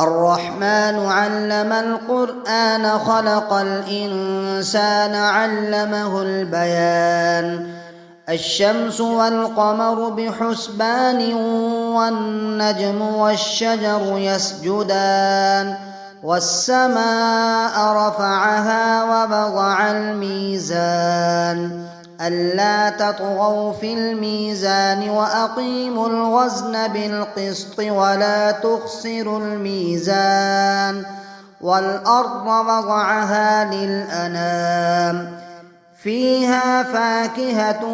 الرحمن علم القرآن خلق الإنسان علمه البيان الشمس والقمر بحسبان والنجم والشجر يسجدان والسماء رفعها ووضع الميزان ألا تطغوا في الميزان وأقيموا الوزن بالقسط ولا تخسروا الميزان والأرض وضعها للأنام فيها فاكهة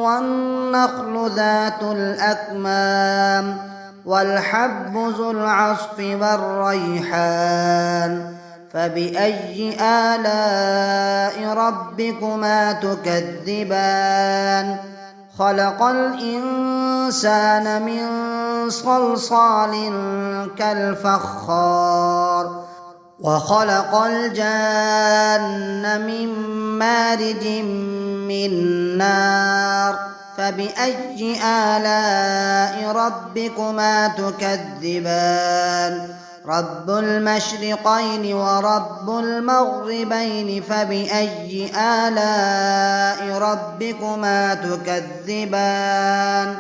والنخل ذات الأكمام والحب ذو العصف والريحان فبأي آلاء ربكما تكذبان خلق الإنسان من صلصال كالفخار وخلق الجان من مارج من نار فبأي آلاء ربكما تكذبان رب المشرقين ورب المغربين فبأي آلاء ربكما تكذبان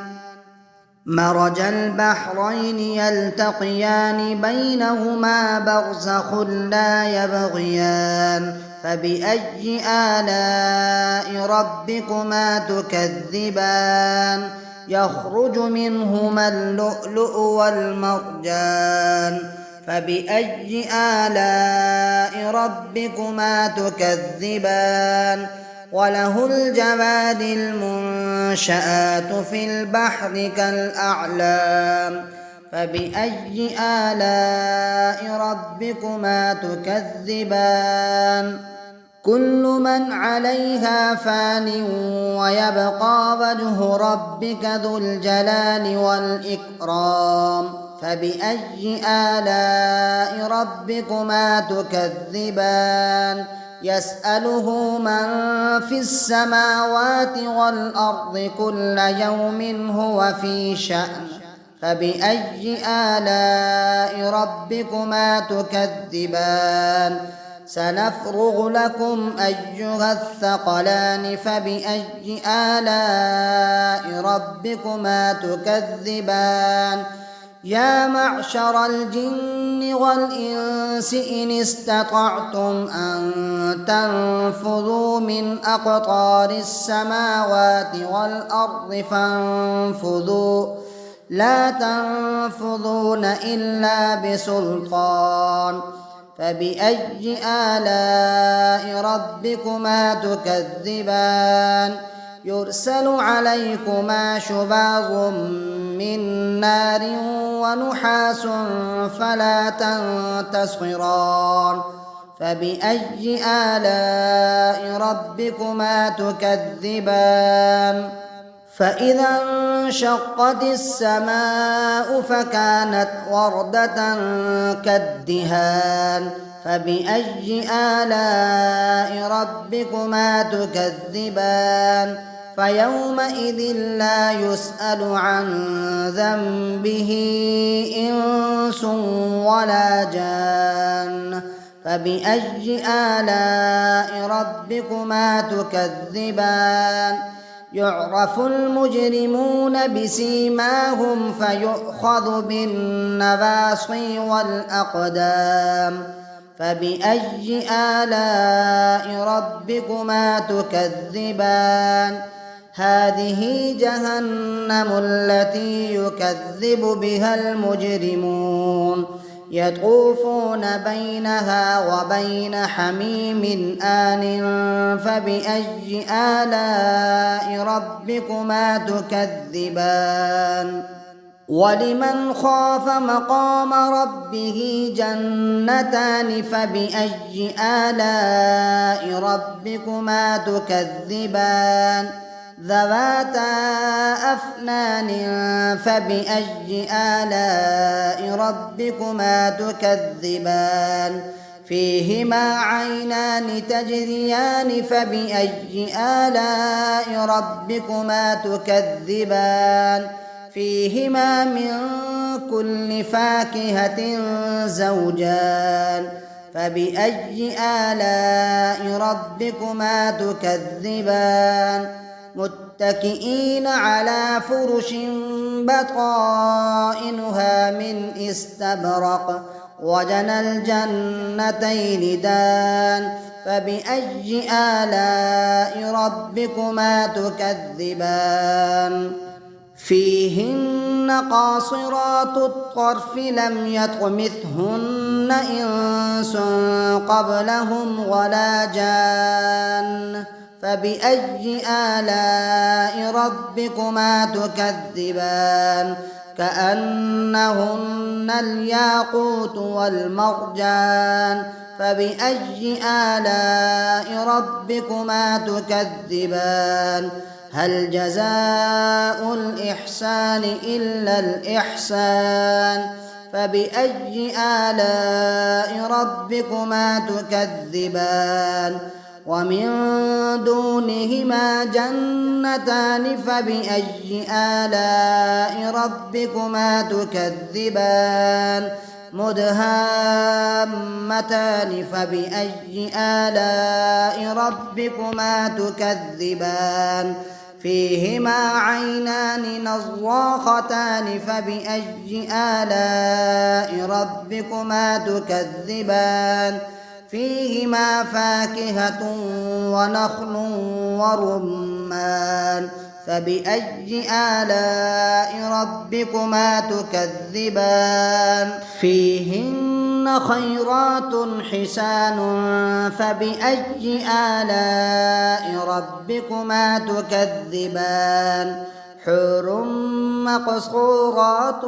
مرج البحرين يلتقيان بينهما برزخ لا يبغيان فبأي آلاء ربكما تكذبان يخرج منهما اللؤلؤ والمرجان فبأي آلاء ربكما تكذبان وله الجواد المنشآت في البحر كالأعلام فبأي آلاء ربكما تكذبان كل من عليها فان ويبقى وجه ربك ذو الجلال والإكرام فبأي آلاء ربكما تكذبان يسأله من في السماوات والأرض كل يوم هو في شأن فبأي آلاء ربكما تكذبان سنفرغ لكم أيها الثقلان فبأي آلاء ربكما تكذبان يا معشر الجن والإنس إن استطعتم أن تنفذوا من أقطار السماوات والأرض فانفذوا لا تنفذون إلا بسلطان فبأي آلاء ربكما تكذبان يرسل عليكما شواظ من نار ونحاس فلا تنتصران فبأي آلاء ربكما تكذبان فإذا انشقت السماء فكانت وردة كالدهان فبأي آلاء ربكما تكذبان فيومئذ لا يسأل عن ذنبه إنس ولا جان فبأي آلاء ربكما تكذبان يعرف المجرمون بسيماهم فيؤخذ بالنواصي والأقدام فبأي آلاء ربكما تكذبان هذه جهنم التي يكذب بها المجرمون يطوفون بينها وبين حميم آن فبأي آلاء ربكما تكذبان ولمن خاف مقام ربه جنتان فبأي آلاء ربكما تكذبان ذواتا أفنان فبأي آلاء ربكما تكذبان فيهما عينان تجريان فبأي آلاء ربكما تكذبان فيهما من كل فاكهة زوجان فبأي آلاء ربكما تكذبان متكئين على فرش بطائنها من استبرق وجنى الجنتين دان فبأي آلاء ربكما تكذبان فيهن قاصرات الطرف لم يطمثهن إنس قبلهم ولا جان فبأي آلاء ربكما تكذبان كأنهن الياقوت والمرجان فبأي آلاء ربكما تكذبان هل جزاء الإحسان إلا الإحسان فبأي آلاء ربكما تكذبان ومن دونهما جنتان فبأي آلاء ربكما تكذبان مدهامتان فبأي آلاء ربكما تكذبان فيهما عينان نضاختان فبأي آلاء ربكما تكذبان فيهما فاكهة ونخل ورمان فبأي آلاء ربكما تكذبان فيهن خيرات حسان فبأي آلاء ربكما تكذبان حور مقصورات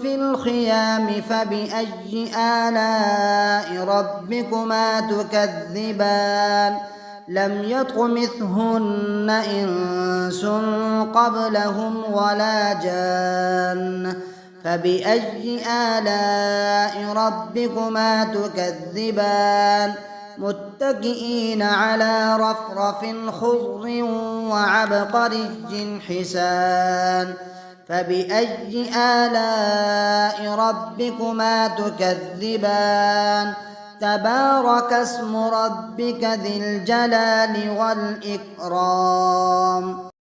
في الخيام فبأي آلاء ربكما تكذبان لم يطمثهن إنس قبلهم ولا جان فبأي آلاء ربكما تكذبان متكئين على رفرف خضر وعبقري حسان فبأي آلاء ربكما تكذبان تبارك اسم ربك ذي الجلال والإكرام.